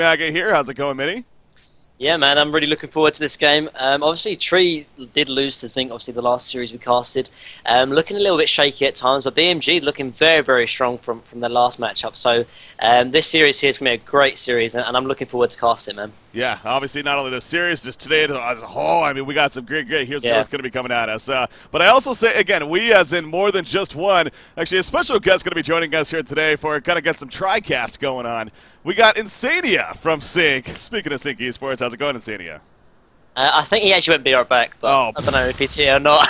Aga here. How's it going, Minnie? Yeah, man, I'm really looking forward to this game. Obviously, Tree did lose to Zinc, obviously the last series we casted. Looking a little bit shaky at times, but BMG looking very, very strong from their last matchup. So this series here is going to be a great series, and I'm looking forward to cast it, man. Yeah, obviously not only this series, just today as a whole. I mean, we got some great here's what's going to be coming at us. But I also say, again, we as in more than just one. Actually, a special guest going to be joining us here today for kind of get some TriCast going on. We got Insania from Sync. Speaking of Sync Esports, how's it going, Insania? I think he actually went be right back, but I don't know if he's here or not.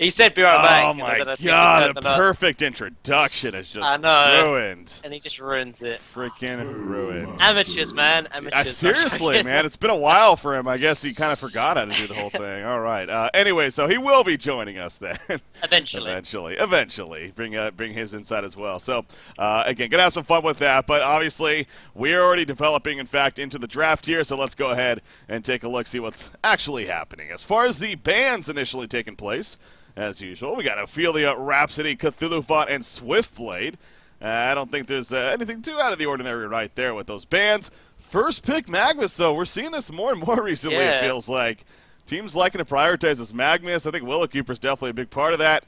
He said be right back. Oh my god, the perfect introduction is just ruined. And he just ruins it. Freaking ruined. Amateurs, man. Amateurs. Seriously, man. It's been a while for him. I guess he kind of forgot how to do the whole thing. All right. Anyway, so he will be joining us then. Eventually. Bring his insight as well. So, again, going to have some fun with that. But obviously, we're already developing, in fact, into the draft here. So let's go ahead and take a look, see what's actually happening. As far as the bans initially taking place, as usual, we got Ophelia, Rhapsody, Cthulhu and Swiftblade. I don't think there's anything too out of the ordinary right there with those bans. First pick Magnus, though. We're seeing this more and more recently, it feels like. Teams liking to prioritize this Magnus. I think Willowkeeper's definitely a big part of that.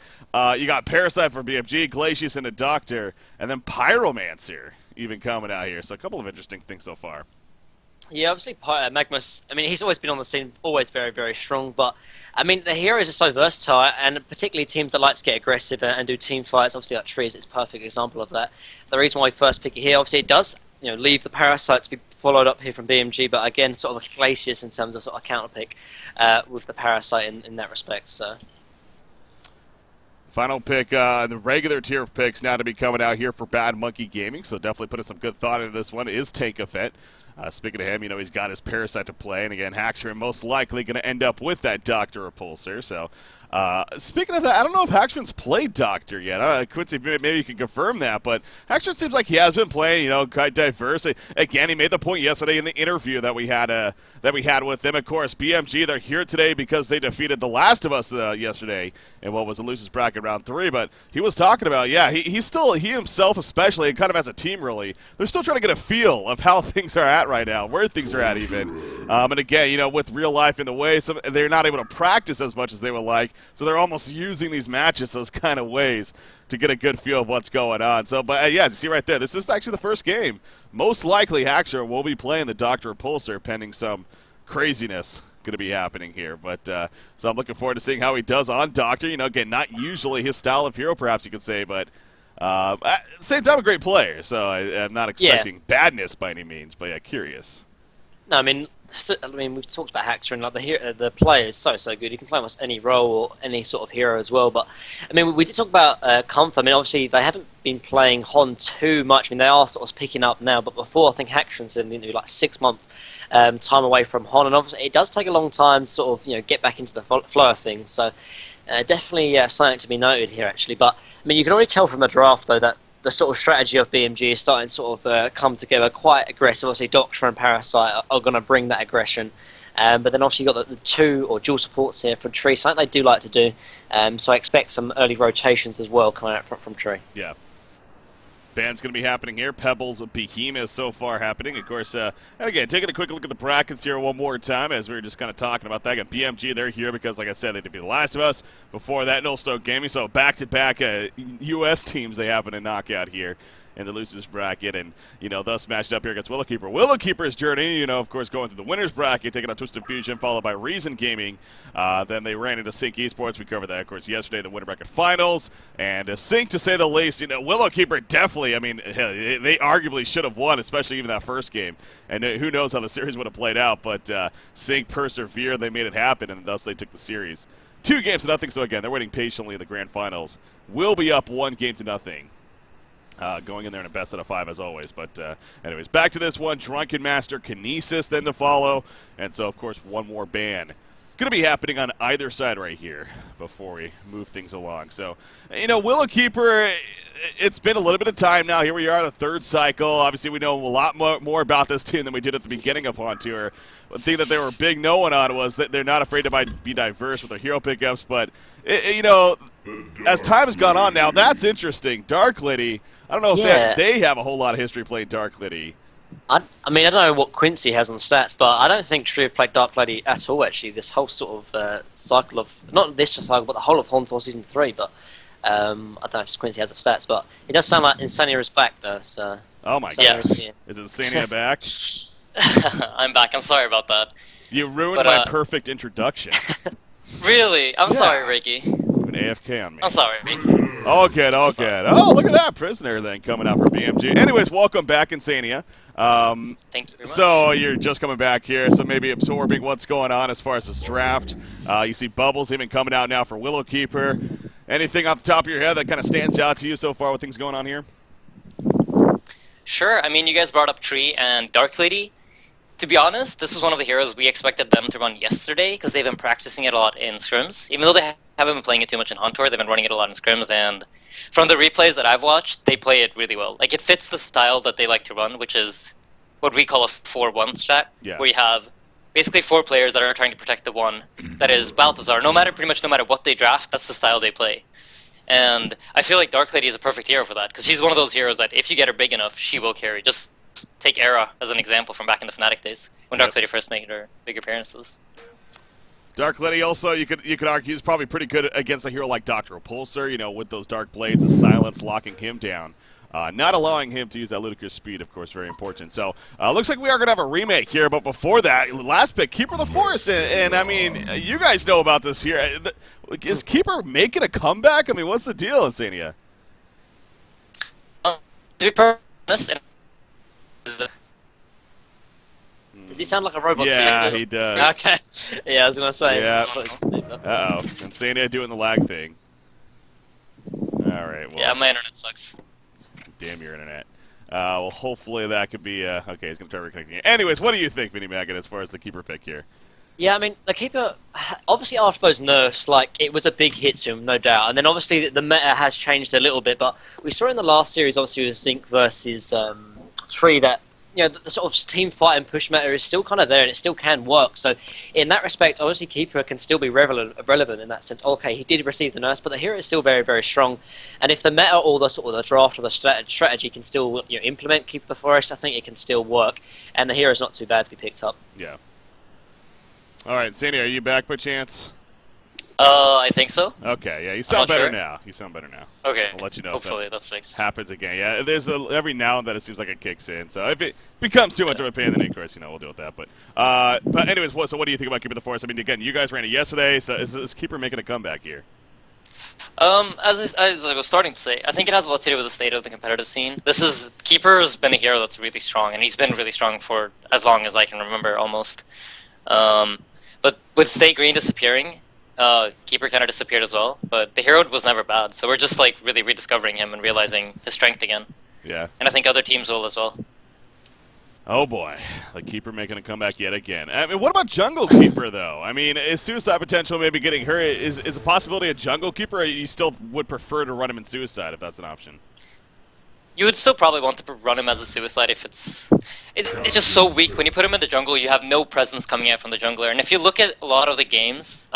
You got Parasite for BMG, Glacius and a Doctor, and then Pyromancer even coming out here. So a couple of interesting things so far. Yeah, obviously Magnus, I mean, he's always been on the scene, always very, very strong, but, I mean, the heroes are so versatile, and particularly teams that like to get aggressive and do team fights, obviously like Trees, it's a perfect example of that. The reason why we first pick it here, obviously it does, leave the Parasite to be followed up here from BMG, but again, sort of a Glacius in terms of sort of counter pick with the Parasite in that respect, so... Final pick, the regular tier of picks now to be coming out here for Bad Monkey Gaming, so definitely putting some good thought into this one, is Tankafet. Speaking of him, he's got his Parasite to play, and again, Haxer most likely going to end up with that Doctor Repulsor. So, speaking of that, I don't know if Haxman's played Doctor yet. Quincy, maybe you can confirm that, but Haxman seems like he has been playing, quite diverse. Again, he made the point yesterday in the interview that we had with them. Of course, BMG, they're here today because they defeated The Last of Us yesterday in what was a losers bracket round 3, but he was talking about, he himself especially, and kind of as a team really, they're still trying to get a feel of how things are at right now, where things are at even. And again, with real life in the way, they're not able to practice as much as they would like, so they're almost using these matches as kind of ways to get a good feel of what's going on. So, but you see right there, this is actually the first game. Most likely, Haxer will be playing the Doctor Repulsor, pending some craziness going to be happening here. But so I'm looking forward to seeing how he does on Doctor. Again, not usually his style of hero, perhaps you could say, but at the same time, a great player. So I'm not expecting badness by any means, but curious. No, I mean, we've talked about Haxer, and the player is so good. He can play almost any role or any sort of hero as well. But I mean, we did talk about Comfort. I mean, obviously they haven't been playing Hon too much. I mean, they are sort of picking up now. But before, I think Haxer said like 6 month time away from Hon, and obviously it does take a long time to sort of get back into the flow of things. So definitely something to be noted here, actually. But I mean, you can already tell from the draft though that the sort of strategy of BMG is starting to sort of come together quite aggressive. Obviously, Doctor and Parasite are going to bring that aggression. But then obviously you've got the two or dual supports here from Tree, something they do like to do. So I expect some early rotations as well coming out from Tree. Yeah. Band's going to be happening here. Pebbles, Behemoth so far happening. Of course, and again, taking a quick look at the brackets here one more time as we were just kind of talking about that. Again, BMG, they're here because, like I said, they defeated The Last of Us. Before that, No Stoke Gaming. So back-to-back U.S. teams they happen to knock out here in the losers bracket, and thus matched up here against Willowkeeper. Willowkeeper's journey, of course, going through the winners bracket, taking on Twisted Fusion, followed by Reason Gaming. Then they ran into Sync Esports. We covered that, of course, yesterday, the winner bracket finals. And Sync, to say the least, Willowkeeper definitely, I mean, they arguably should have won, especially even that first game. And who knows how the series would have played out, but Sync persevered, they made it happen, and thus they took the series. 2-0, so again, they're waiting patiently in the grand finals. Will be up 1-0. Going in there in a best out of 5 as always. But anyways, back to this one. Drunken Master, Kinesis then to follow. And so, of course, one more ban. Going to be happening on either side right here before we move things along. So, Willowkeeper, it's been a little bit of time now. Here we are, the third cycle. Obviously, we know a lot more about this team than we did at the beginning of On Tour. The thing that they were big no-one on was that they're not afraid to be diverse with their hero pickups. But, as time has gone on now, that's interesting. Dark Lady, I don't know if they have a whole lot of history playing Dark Lady. I mean, I don't know what Quincy has on stats, but I don't think Tree have played Dark Lady at all, actually. This whole sort of cycle of, not this cycle, but the whole of Hontor Season 3, but I don't know if Quincy has the stats, but it does sound like Insania is back, though, so... Oh my Insania gosh. is here. Is Insania back? I'm back. I'm sorry about that. You ruined my perfect introduction. Really? I'm sorry, Ricky. You've been AFK on me. I'm sorry. All good, all good. Oh, look at that prisoner then coming out for BMG. Anyways, welcome back, Insania. Thank you very much. So you're just coming back here, so maybe absorbing what's going on as far as this draft. You see Bubbles even coming out now for Willowkeeper. Anything off the top of your head that kind of stands out to you so far with things going on here? Sure. I mean, you guys brought up Tree and Dark Lady. To be honest, this was one of the heroes we expected them to run yesterday because they've been practicing it a lot in scrims. Even though they haven't been playing it too much in Hunt Tour, they've been running it a lot in scrims, and from the replays that I've watched, they play it really well. Like, it fits the style that they like to run, which is what we call a 4-1 strat, where you have basically 4 players that are trying to protect the one that is Balthazar. Pretty much no matter what they draft, that's the style they play. And I feel like Dark Lady is a perfect hero for that, because she's one of those heroes that if you get her big enough, she will carry. Just take Era as an example from back in the Fnatic days, when Dark Lady first made her big appearances. Dark Lady also, you could argue, is probably pretty good against a hero like Dr. Repulsor, you know, with those Dark Blades, the silence locking him down. Not allowing him to use that ludicrous speed, of course, very important. So, looks like we are going to have a remake here, but before that, last pick, Keeper of the Forest, and I mean, you guys know about this here. Is Keeper making a comeback? I mean, what's the deal, Insania? To be honest, Does he sound like a robot? Yeah, he does. Okay. Yeah, I was going to say. Yeah. Uh-oh. Insania doing the lag thing. All right. Well, yeah, my internet sucks. Damn your internet. Well, hopefully that could be... okay, he's going to try reconnecting it. Anyways, what do you think, Mini Maggot, as far as the Keeper pick here? Yeah, I mean, the Keeper, obviously after those nerfs, like, it was a big hit to him, no doubt. And then obviously the meta has changed a little bit, but we saw in the last series, obviously with Zinc versus Tree, that, you know, the sort of team fight and push meta is still kind of there, and it still can work. So in that respect, obviously Keeper can still be relevant in that sense. Okay, he did receive the nerfs, but the hero is still very, very strong. And if the meta or the sort of the draft or the strategy can still, you know, implement Keeper the Forest, I think it can still work. And the hero is not too bad to be picked up. Yeah. All right, Sandy, are you back by chance? I think so. Okay, yeah, you sound better now. You sound better now. Okay. I'll let you know. Hopefully if that's fixed. Happens again. Yeah, there's every now and then it seems like it kicks in. So if it becomes too much of a pain, then of course, you know, we'll deal with that. But anyways, so what do you think about Keeper the Forest? I mean, again, you guys ran it yesterday, so is Keeper making a comeback here? As I was starting to say, I think it has a lot to do with the state of the competitive scene. Keeper's been a hero that's really strong, and he's been really strong for as long as I can remember, almost. But with State Green disappearing, Keeper kind of disappeared as well. But the hero was never bad, so we're just like really rediscovering him and realizing his strength again. Yeah. And I think other teams will as well. Oh boy, the Keeper making a comeback yet again. I mean, what about Jungle Keeper though? I mean, is Suicide potential maybe getting her? Is a possibility a Jungle Keeper, or you still would prefer to run him in Suicide if that's an option? You would still probably want to run him as a Suicide if it's just so weak. When you put him in the jungle, you have no presence coming out from the jungler. And if you look at a lot of the games,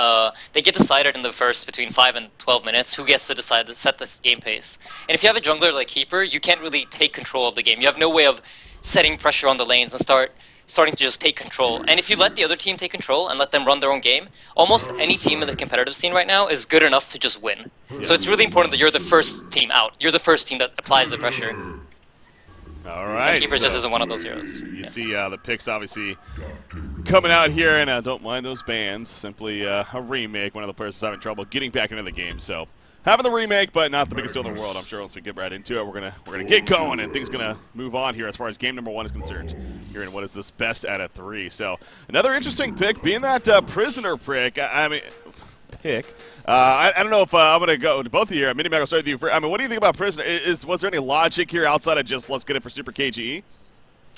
they get decided in the first between 5 and 12 minutes who gets to decide to set this game pace. And if you have a jungler like Keeper, you can't really take control of the game. You have no way of setting pressure on the lanes and starting to just take control. And if you let the other team take control and let them run their own game, almost any team in the competitive scene right now is good enough to just win. Yeah. So it's really important that you're the first team out. You're the first team that applies the pressure. All right. And Keeper just isn't one of those heroes. You see the picks obviously coming out here, and don't mind those bans. Simply a remake. One of the players is having trouble getting back into the game, so having the remake, but not the biggest deal in the world. I'm sure once we get right into it, we're gonna get going, and things gonna move on here as far as game number 1 is concerned. Here in what is this best out of 3. So another interesting pick, being that prisoner pick. I don't know if I'm gonna go to both of you here. Mini-Mag, I'll start with you. I mean, what do you think about prisoner? Was there any logic here outside of just let's get it for Super KGE?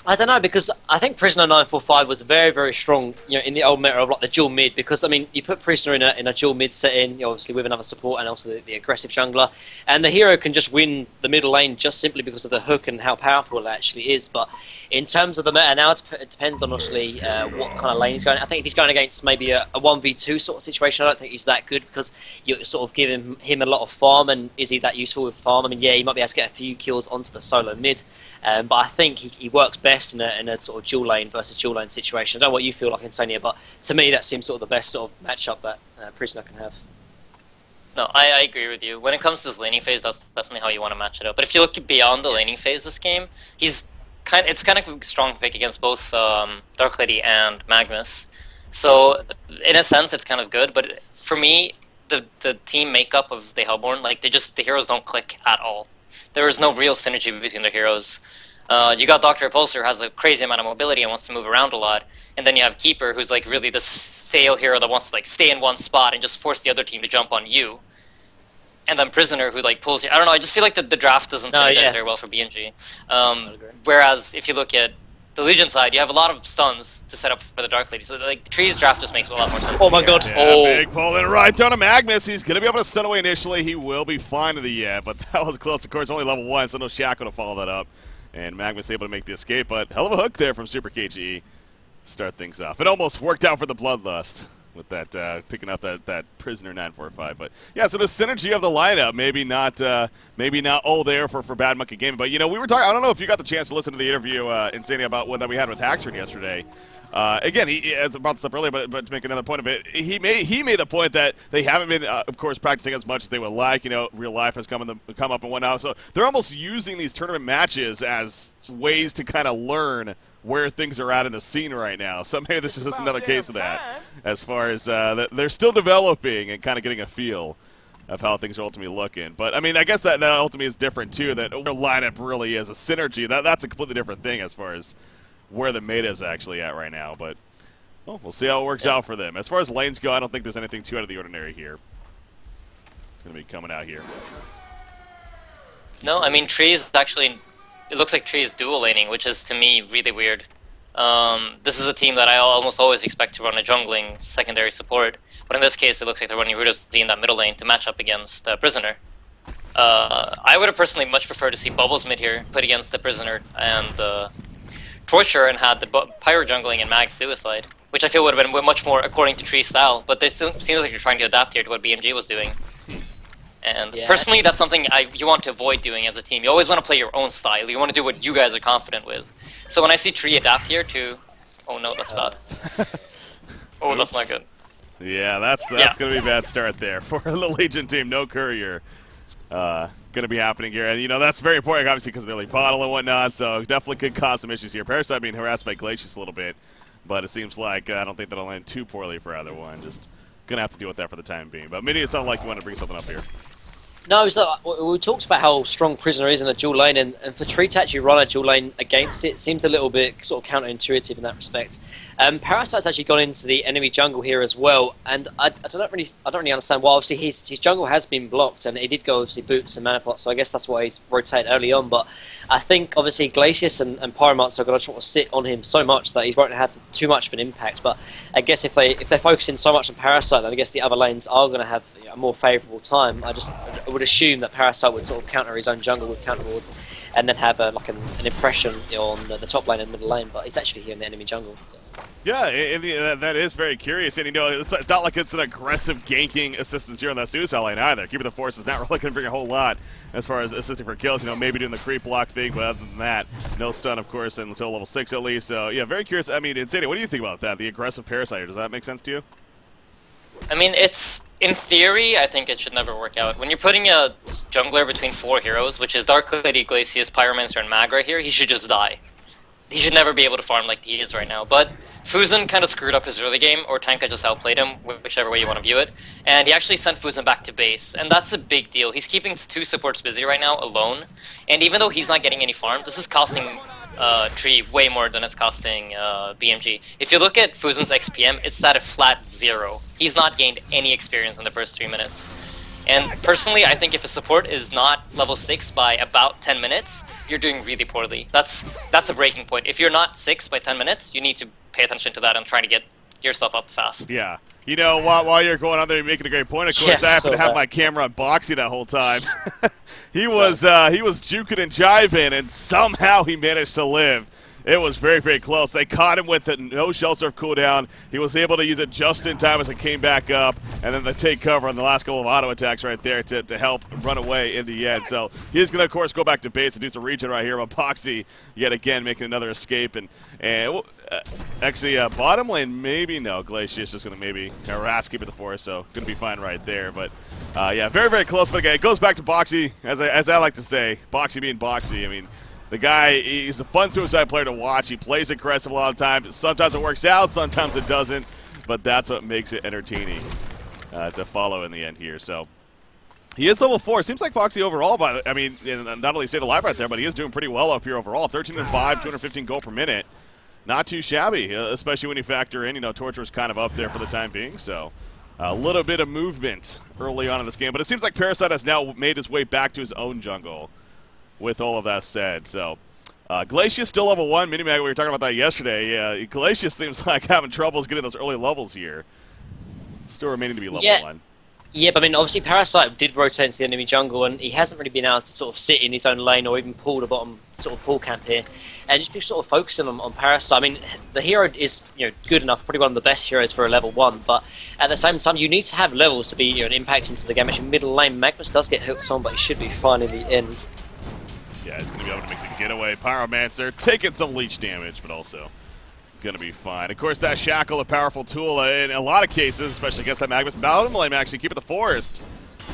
I don't know, because I think Prisoner 945 was very, very strong, you know, in the old meta of like the dual mid. Because I mean, you put Prisoner in a dual mid setting, you know, obviously with another support and also the aggressive jungler, and the hero can just win the middle lane just simply because of the hook and how powerful it actually is. But In terms of the meta now, it depends on obviously what kind of lane he's going. I think if he's going against maybe a 1v2 sort of situation, I don't think he's that good because you're sort of giving him a lot of farm, and is he that useful with farm? I mean, yeah, he might be able to get a few kills onto the solo mid, but I think he works best in a sort of dual lane versus dual lane situation. I don't know what you feel like, Insania, but to me that seems sort of the best sort of matchup that Prisoner can have. No, I agree with you. When it comes to his laning phase, that's definitely how you want to match it up. But if you look beyond the laning phase this game, it's kind of a strong pick against both Dark Lady and Magnus. So in a sense, it's kind of good. But for me, the team makeup of the Hellborn, like the heroes don't click at all. There is no real synergy between the heroes. You got Dr. Repulsor, who has a crazy amount of mobility and wants to move around a lot. And then you have Keeper, who's like really the stale hero that wants to like stay in one spot and just force the other team to jump on you. And then Prisoner, who like pulls you. I don't know. I just feel like the draft doesn't synergize very well for BMG. Whereas if you look at the Legion side, you have a lot of stuns to set up for the Dark Lady. So like the Trees draft just makes a lot more sense. Oh my god! Yeah, big pull in right down to Magnus. He's gonna be able to stun away initially. He will be fine to the but that was close. Of course, only level 1, so no Shackle to follow that up. And Magnus able to make the escape, but hell of a hook there from Super KGE. Start things off. It almost worked out for the Bloodlust with that picking up that Prisoner 945. But yeah, so the synergy of the lineup maybe not all there for Bad Monkey Gaming. But you know, we were talking. I don't know if you got the chance to listen to the interview Insania about one that we had with Haxford yesterday. Again, he brought this up earlier, but to make another point of it, he made the point that they haven't been, of course, practicing as much as they would like. You know, real life has come up and whatnot. So they're almost using these tournament matches as ways to kind of learn where things are at in the scene right now. So maybe this is just another case of that, as far as they're still developing and kind of getting a feel of how things are ultimately looking. But I mean, I guess that ultimately is different too. That their lineup really is a synergy. That's a completely different thing as far as where the meta is actually at right now. But well, we'll see how it works out for them. As far as lanes go, I don't think there's anything too out of the ordinary here. Going to be coming out here. No, I mean Trees actually. It looks like Trees dual laning, which is to me really weird. This is a team that I almost always expect to run a jungling secondary support, but in this case it looks like they're running Rudis in that middle lane to match up against Prisoner. I would have personally much preferred to see Bubbles mid here put against the Prisoner and Torture and had the Pyro jungling and Mag Suicide, which I feel would have been much more according to Tree style, but it seems like you're trying to adapt here to what BMG was doing. And personally, that's something you want to avoid doing as a team. You always want to play your own style. You want to do what you guys are confident with. So when I see Tree adapt here to... Oh no, that's bad. Oh, that's not good. Yeah, that's going to be a bad start there for the Legion team. No Courier going to be happening here. And, you know, that's very important, obviously, because of the early bottle and whatnot. So definitely could cause some issues here. Parasite being harassed by Glacius a little bit. But it seems like I don't think that'll end too poorly for either one. Just going to have to deal with that for the time being. But maybe it sounded like you wanted to bring something up here. No, it's like, we talked about how strong Prisoner is in a dual lane, and for Tree to actually run a dual lane against it seems a little bit sort of counterintuitive in that respect. Parasite's actually gone into the enemy jungle here as well, and I don't really understand why. Obviously, his jungle has been blocked, and he did go obviously boots and mana pot, so I guess that's why he's rotated early on. But I think obviously Glacius and Pyromancer are going to sort of sit on him so much that he won't have too much of an impact. But I guess if they're focusing so much on Parasite, then I guess the other lanes are going to have a more favourable time. I would assume that Parasite would sort of counter his own jungle with counter wards, and then have an impression on the top lane and middle lane. But he's actually here in the enemy jungle. So. Yeah, that is very curious. And, you know, it's not like it's an aggressive ganking assistance here on that suicide lane either. Keeping the Force is not really going to bring a whole lot as far as assisting for kills. You know, maybe doing the creep block thing, but other than that, no stun, of course, until level 6 at least. So, yeah, very curious. I mean, Insania, what do you think about that? The aggressive Parasite, does that make sense to you? I mean, in theory, I think it should never work out. When you're putting a jungler between 4 heroes, which is Dark Lady, Glacius, Pyromancer, and Mag right here, he should just die. He should never be able to farm like he is right now. But Fusen kind of screwed up his early game, or Tanka just outplayed him, whichever way you want to view it. And he actually sent Fusen back to base, and that's a big deal. He's keeping 2 supports busy right now, alone. And even though he's not getting any farm, this is costing Tree way more than it's costing BMG. If you look at Fusen's XPM, it's at a flat 0. He's not gained any experience in the first 3 minutes. And personally, I think if a support is not level 6 by about 10 minutes, you're doing really poorly. That's a breaking point. If you're not 6 by 10 minutes, you need to pay attention to that and try to get yourself up fast. Yeah. You know, while you're going on there, you're making a great point. Of course, I happen to have my camera on Boxy that whole time. He was juking and jiving, and somehow he managed to live. It was very, very close. They caught him with no shell surf cooldown. He was able to use it just in time as it came back up, and then they take cover on the last couple of auto attacks right there to help run away in the end. So he's going to, of course, go back to base and do some regen right here. But Boxy, yet again, making another escape. And actually, bottom lane, maybe no. Glacius just going to maybe harass keep it the forest, so going to be fine right there. But yeah, very, very close. But again, it goes back to Boxy, as I like to say, Boxy being Boxy. I mean, the guy, he's a fun suicide player to watch. He plays aggressive a lot of times. Sometimes it works out, sometimes it doesn't. But that's what makes it entertaining to follow in the end here. So he is level 4. Seems like Boxy overall, I mean, not only stayed alive right there, but he is doing pretty well up here overall. 13 and 5, 215 gold per minute. Not too shabby, especially when you factor in, Torture's kind of up there for the time being. So a little bit of movement early on in this game. But it seems like Parasite has now made his way back to his own jungle. With all of that said, so Glacius still level 1. Minimag, we were talking about that yesterday. Yeah, Glacius seems like having troubles getting those early levels here. Still remaining to be level 1. Yeah, but I mean, obviously Parasite did rotate into the enemy jungle, and he hasn't really been able to sort of sit in his own lane or even pull the bottom sort of pull camp here, and just be sort of focusing on Parasite. I mean, the hero is good enough, probably one of the best heroes for a level 1, but at the same time, you need to have levels to be an impact into the game. Actually, middle lane, Magnus does get hooked on, but he should be fine in the end. Yeah, he's going to be able to make the getaway. Pyromancer taking some leech damage, but also going to be fine. Of course, that Shackle, a powerful tool in a lot of cases, especially against that Magnus. Bottom lane actually keeping the forest.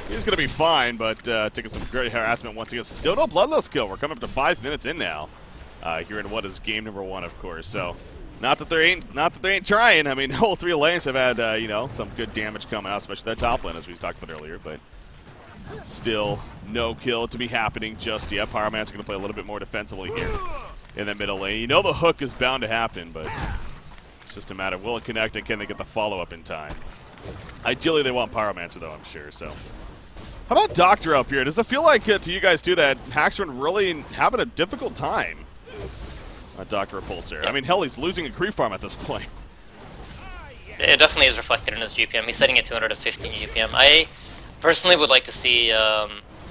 He's going to be fine, but taking some great harassment once again. Still no bloodless kill. We're coming up to 5 minutes in now. Here in what is game number 1, of course. So, not that they ain't trying. I mean, all 3 lanes have had some good damage coming out, especially that top lane as we talked about earlier, but. Still no kill to be happening just yet. Pyroman's going to play a little bit more defensively here in the middle lane. The hook is bound to happen, but it's just a matter of will it connect and can they get the follow-up in time. Ideally, they want Pyromancer, though, I'm sure. So, how about Doctor up here? Does it feel like to you guys, too, that Haxman really having a difficult time? Dr. Repulsor. I mean, hell, he's losing a creep farm at this point. It definitely is reflected in his GPM. He's setting at 215 GPM. I personally would like to see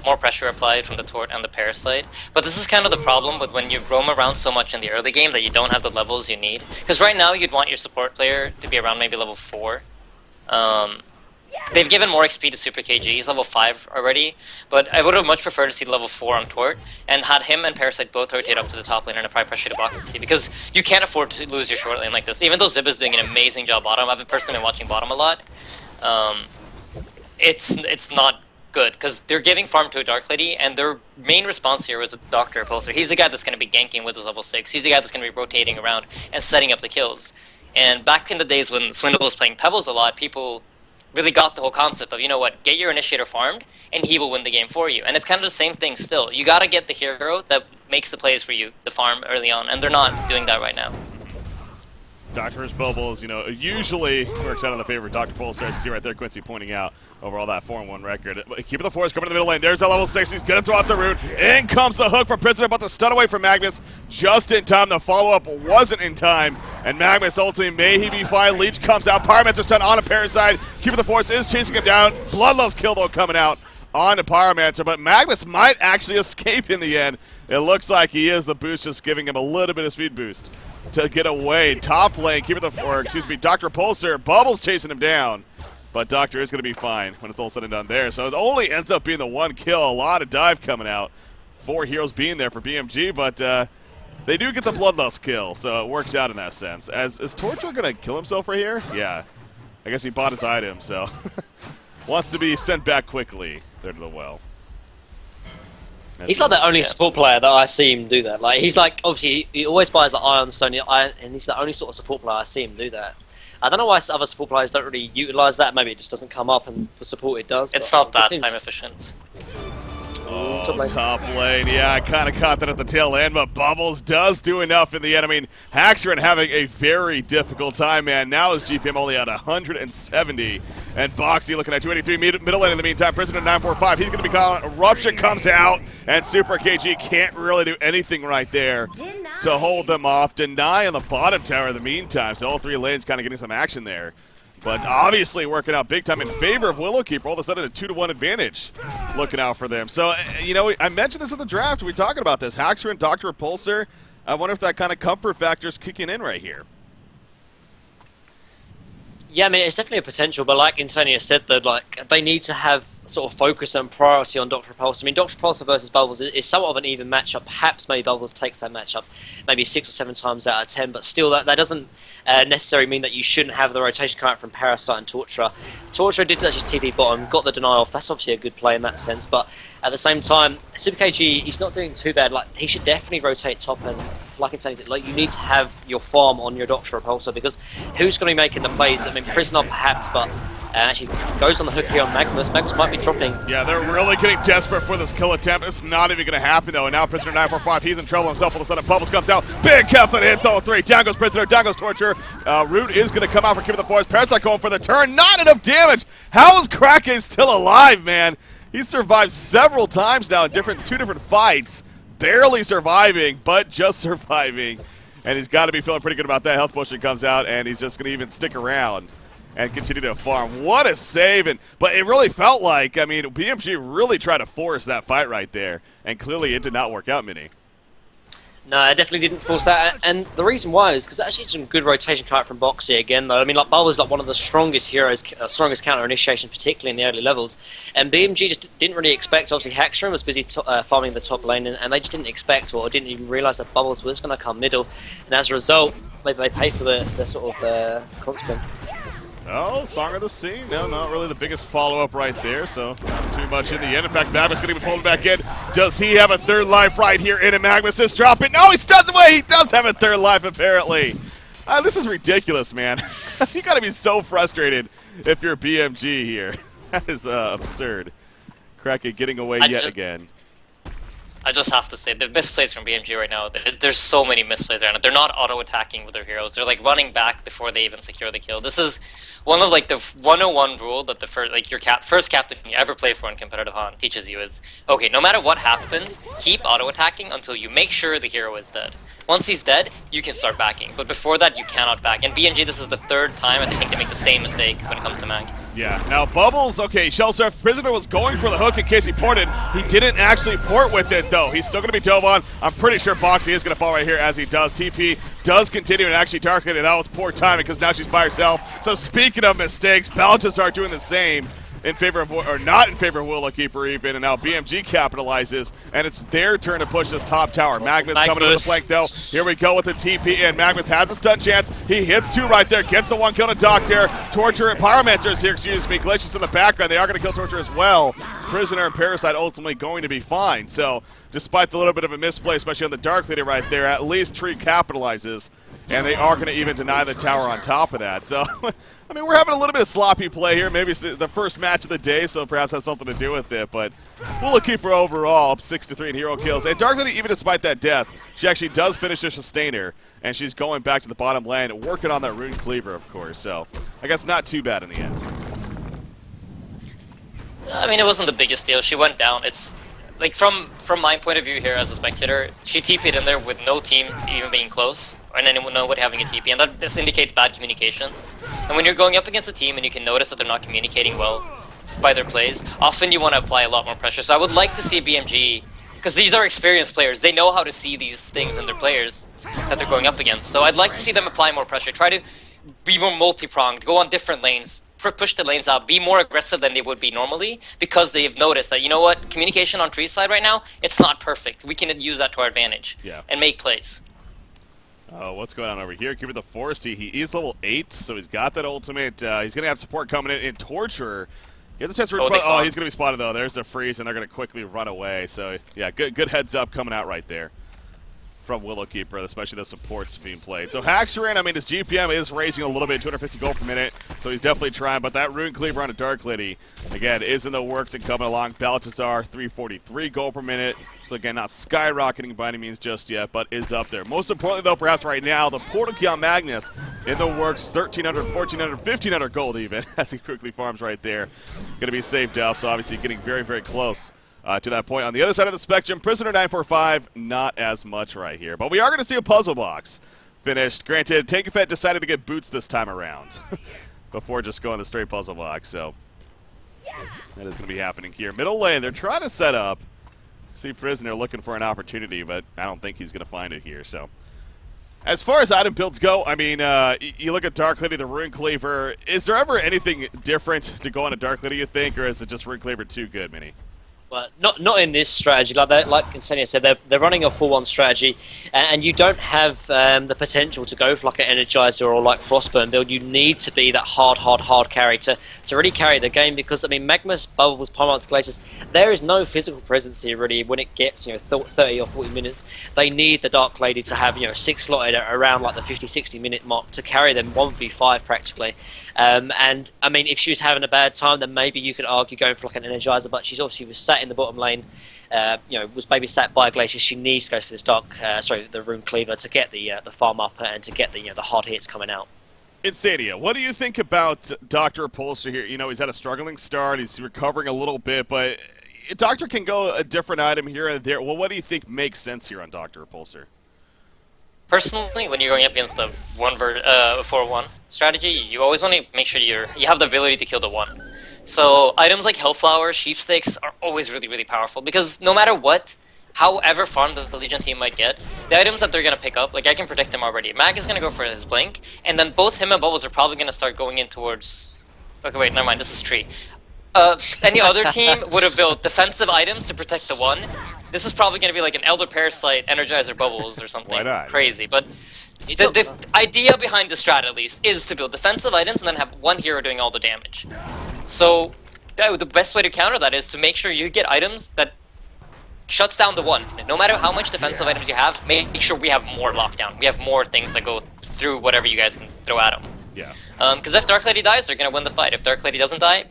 more pressure applied from the Tort and the Parasite, but this is kind of the problem with when you roam around so much in the early game that you don't have the levels you need. Because right now you'd want your support player to be around maybe level 4. They've given more XP to Super KG, he's level 5 already, but I would have much preferred to see level 4 on Tort, and had him and Parasite both rotate up to the top lane and apply pressure to Boxy, because you can't afford to lose your short lane like this. Even though Zib is doing an amazing job bottom, I've personally been watching bottom a lot, it's not good, because they're giving farm to a Dark Lady, and their main response here is a Doctor Repulsor. He's the guy that's going to be ganking with his level 6, he's the guy that's going to be rotating around and setting up the kills. And back in the days when Swindle was playing Pebbles a lot, people really got the whole concept of, get your initiator farmed, and he will win the game for you. And it's kind of the same thing still. You gotta get the hero that makes the plays for you, the farm early on, and they're not doing that right now. Doctor's Bubbles, usually works out in the favor of Dr. Pulsar, as you see right there, Quincy pointing out overall that 4-1 record. Keeping the force, coming to the middle lane. There's that level 6. He's going to throw out the root. In comes the hook from Prisoner, about to stun away from Magnus. Just in time. The follow-up wasn't in time. And Magnus ultimately, may he be fine. Leech comes out. Pyromancer stun on a Parasite. Keeping the force is chasing him down. Bloodlust kill, though, coming out on the Pyromancer. But Magnus might actually escape in the end. It looks like he is. The boost just giving him a little bit of speed boost to get away. Top lane, keeping the, Dr. Pulsar. Bubbles chasing him down. But Doctor is going to be fine when it's all said and done there. So it only ends up being the 1 kill. A lot of dive coming out. 4 heroes being there for BMG, but they do get the Bloodlust kill, so it works out in that sense. Is Torture going to kill himself right here? Yeah. I guess he bought his item, so wants to be sent back quickly there to the well. He's like the only support player that I see him do that. Like, he's like, obviously, he always buys the Iron Stone, and he's the only sort of support player I see him do that. I don't know why other support players don't really utilize that. Maybe it just doesn't come up, and for support it does. It's not that time efficient. Oh, top lane. Yeah, I kind of caught that at the tail end, but Bubbles does do enough in the end. I mean, Haxran having a very difficult time, man. Now his GPM only at 170, and Boxy looking at 283 middle lane in the meantime. Prisoner 945. He's going to be calling. Eruption comes out, and Super KG can't really do anything right there to hold them off. Deny on the bottom tower in the meantime, so all 3 lanes kind of getting some action there. But obviously working out big time in favor of Willowkeeper. All of a sudden a 2-1 advantage looking out for them. So, I mentioned this at the draft. We were talking about this. Haxer and Dr. Repulsor. I wonder if that kind of comfort factor is kicking in right here. Yeah, I mean, it's definitely a potential, but like Insania said, though, like, they need to have sort of focus and priority on Dr. Repulsor. I mean, Dr. Repulsor versus Bubbles is somewhat of an even matchup. Perhaps maybe Bubbles takes that matchup maybe 6 or 7 times out of 10, but still, that doesn't necessarily mean that you shouldn't have the rotation coming out from Parasite and Torturer. Torturer did actually TP bottom, got the deny off. That's obviously a good play in that sense, but at the same time, Super KG, he's not doing too bad. Like, he should definitely rotate top, and like it's saying, like, you need to have your farm on your Dr. Repulsor, because who's going to be making the plays? I mean, Prisoner perhaps, but actually goes on the hook here on Magnus. Magnus might be dropping. Yeah, they're really getting desperate for this kill attempt. It's not even going to happen, though. And now Prisoner 945, he's in trouble himself. All of a sudden, Bubbles comes out. Big Keflin hits all 3. Down goes Prisoner, down goes Torture. Root is going to come out for keeping the force. Parasite going for the turn. Not enough damage. How is Krake still alive, man? He's survived several times now in two different fights. Barely surviving, but just surviving. And he's got to be feeling pretty good about that. Health potion comes out, and he's just going to even stick around and continue to farm. What a save. But it really felt like, I mean, BMG really tried to force that fight right there. And clearly it did not work out, Mini. No, I definitely didn't force that, and the reason why is because actually some good rotation coming out from Boxy again, though. I mean, like, Bubbles is like one of the strongest heroes, strongest counter initiation, particularly in the early levels, and BMG just didn't really expect. Obviously, Haxron was busy farming the top lane, and they just didn't expect or didn't even realise that Bubbles was going to come middle, and as a result, they pay for the sort of consequence. Oh, Song of the Sea. No, not really the biggest follow-up right there, so not too much in the end. In fact, Magnus going to be pulled back in. Does he have a third life right here? And Magnus is dropping. No, he doesn't. Wait, he does have a third life, apparently. This is ridiculous, man. You got to be so frustrated if you're BMG here. That is absurd. Krake getting away yet again. I just have to say, the misplays from BMG right now, there's so many misplays right now. They're not auto-attacking with their heroes. They're like running back before they even secure the kill. This is one of like the 101 rule that the first captain you ever play for in competitive Han teaches you is, okay, no matter what happens, keep auto-attacking until you make sure the hero is dead. Once he's dead, you can start backing. But before that, you cannot back. And BMG, this is the 3rd time I think they make the same mistake when it comes to Mag. Yeah, now Bubbles, okay, Shellsurf Prisoner was going for the hook in case he ported. He didn't actually port with it, though. He's still going to be dove on. I'm pretty sure Boxy is going to fall right here as he does. TP does continue and actually target it. That was poor timing because now she's by herself. So speaking of mistakes, Baltazar doing the same. In favor of, or not in favor of Willow Keeper even, and now BMG capitalizes, and it's their turn to push this top tower. Magnus coming to the flank though. Here we go with the TP, and Magnus has a stun chance. He hits 2 right there, gets the 1 kill to Doctor. Torture and Pyromancer's here, excuse me. Glacius in the background. They are going to kill Torture as well. Prisoner and Parasite ultimately going to be fine. So, despite the little bit of a misplay, especially on the Dark Leader right there, at least Tree capitalizes. And they are going to even deny the tower on top of that. So, I mean, we're having a little bit of sloppy play here. Maybe it's the first match of the day, so perhaps has something to do with it. But Willow Keeper overall, up 6-3 in hero kills. And Dark Lady, even despite that death, she actually does finish a sustainer. And she's going back to the bottom lane, working on that Rune Cleaver, of course. So, I guess not too bad in the end. I mean, it wasn't the biggest deal. She went down. It's like from my point of view here as a spectator, she TP'd in there with no team even being close, and anyone nobody having a TP, and that this indicates bad communication. And when you're going up against a team and you can notice that they're not communicating well by their plays, often you want to apply a lot more pressure. So I would like to see BMG, because these are experienced players, they know how to see these things in their players that they're going up against. So I'd like to see them apply more pressure, try to be more multi-pronged, go on different lanes, push the lanes out, be more aggressive than they would be normally, because they've noticed that, you know what, communication on Tree's side right now, it's not perfect. We can use that to our advantage and make plays. What's going on over here? Keeper the Forest, he is level 8, so he's got that ultimate. He's going to have support coming in Torture. He has a chance for he's going to be spotted, though. There's a freeze, and they're going to quickly run away. So, yeah, good heads up coming out right there from Willow Keeper, especially the supports being played. So Haxoran, I mean, his GPM is raising a little bit, 250 gold per minute, so he's definitely trying, but that Rune Cleaver on a Dark Lady, again, is in the works and coming along. Baltazar, 343 gold per minute, so again, not skyrocketing by any means just yet, but is up there. Most importantly, though, perhaps right now, the Portal Key on Magnus in the works, 1,300, 1,400, 1,500 gold even, as he quickly farms right there. Going to be saved up, so obviously getting very, very close to that point. On the other side of the spectrum, Prisoner 945, not as much right here. But we are going to see a puzzle box finished. Granted, Tankafet decided to get boots this time around before just going the straight puzzle box. So that is going to be happening here. Middle lane, they're trying to set up. See Prisoner looking for an opportunity, but I don't think he's going to find it here. So As far as item builds go, I mean, you look at Dark Lady, the Rune Cleaver. Is there ever anything different to go on a Dark Lady, you think, or is it just Rune Cleaver too good, Mini? Well, not in this strategy. Like Insania said, they're running a 4-1 strategy, and you don't have the potential to go for like an Energizer or like Frostburn build. You need to be that hard carry to really carry the game, because I mean, Magma's, Bubbles, Pyromancer, Glaciers, there is no physical presence here really when it gets 30 or 40 minutes. They need the Dark Lady to have 6 slotted at around like the 50-60 minute mark to carry them 1v5 practically. And I mean, if she was having a bad time, then maybe you could argue going for like an Energizer, but she's obviously was sat in the bottom lane, was maybe sat by Glacier. She needs to go for this the Rune Cleaver to get the farm up and to get the hard hits coming out. Insania, what do you think about Dr. Repulsor here? He's had a struggling start, he's recovering a little bit, but Doctor can go a different item here and there. Well, what do you think makes sense here on Dr. Repulsor? Personally, when you're going up against the 4-1 strategy, you always want to make sure you have the ability to kill the 1. So items like Hellflower, Sheepsticks are always really, really powerful, because no matter what, however farmed the Legion team might get, the items that they're going to pick up, like I can predict them already. Mag is going to go for his Blink, and then both him and Bubbles are probably going to start going in towards... Okay, wait, never mind, this is Tree. Any other team would have built defensive items to protect the 1. This is probably going to be like an Elder Parasite, Energizer Bubbles, or something crazy. But the idea behind the strat, at least, is to build defensive items and then have one hero doing all the damage. So the best way to counter that is to make sure you get items that shuts down the 1. No matter how much defensive items you have, make sure we have more lockdown. We have more things that go through whatever you guys can throw at them. Yeah. Because if Dark Lady dies, they're going to win the fight. If Dark Lady doesn't die,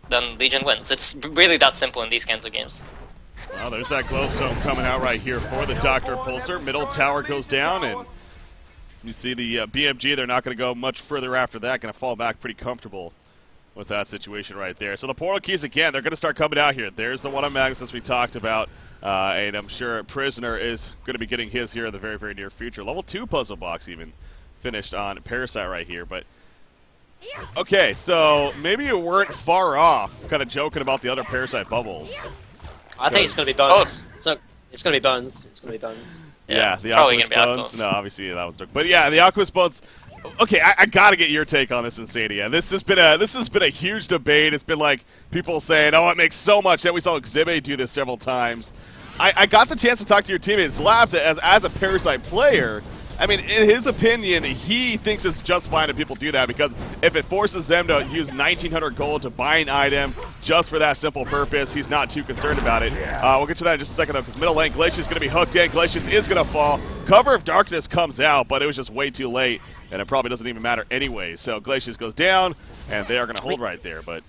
then Legion wins. It's really that simple in these kinds of games. Well, there's that glowstone coming out right here for the Dr. Repulsor. Middle tower goes down, and you see the BMG. They're not going to go much further after that. Going to fall back pretty comfortable with that situation right there. So the portal keys, again, they're going to start coming out here. There's the one on Magnus as we talked about, and I'm sure Prisoner is going to be getting his here in the very, very near future. Level 2 puzzle box even finished on Parasite right here, but... Okay, so maybe you weren't far off, kind of joking about the other Parasite bubbles. I think it's going to be Bones. So it's going to be Bones. It's going to be Bones. Yeah, the probably Aquas gonna be Bones. Aquos. No, obviously that was. But yeah, the Aquas Bones. Okay, I gotta get your take on this, Insania. This has been a huge debate. It's been like people saying, "Oh, it makes so much." That we saw Exhibit do this several times. I got the chance to talk to your teammate Slav as a Parasite player. I mean, in his opinion, he thinks it's just fine if people do that, because if it forces them to use 1,900 gold to buy an item just for that simple purpose, he's not too concerned about it. We'll get to that in just a second, though, because middle lane, Glacius is going to be hooked in. Glacius is going to fall. Cover of Darkness comes out, but it was just way too late, and it probably doesn't even matter anyway. So Glacius goes down, and they are going to hold right there, but...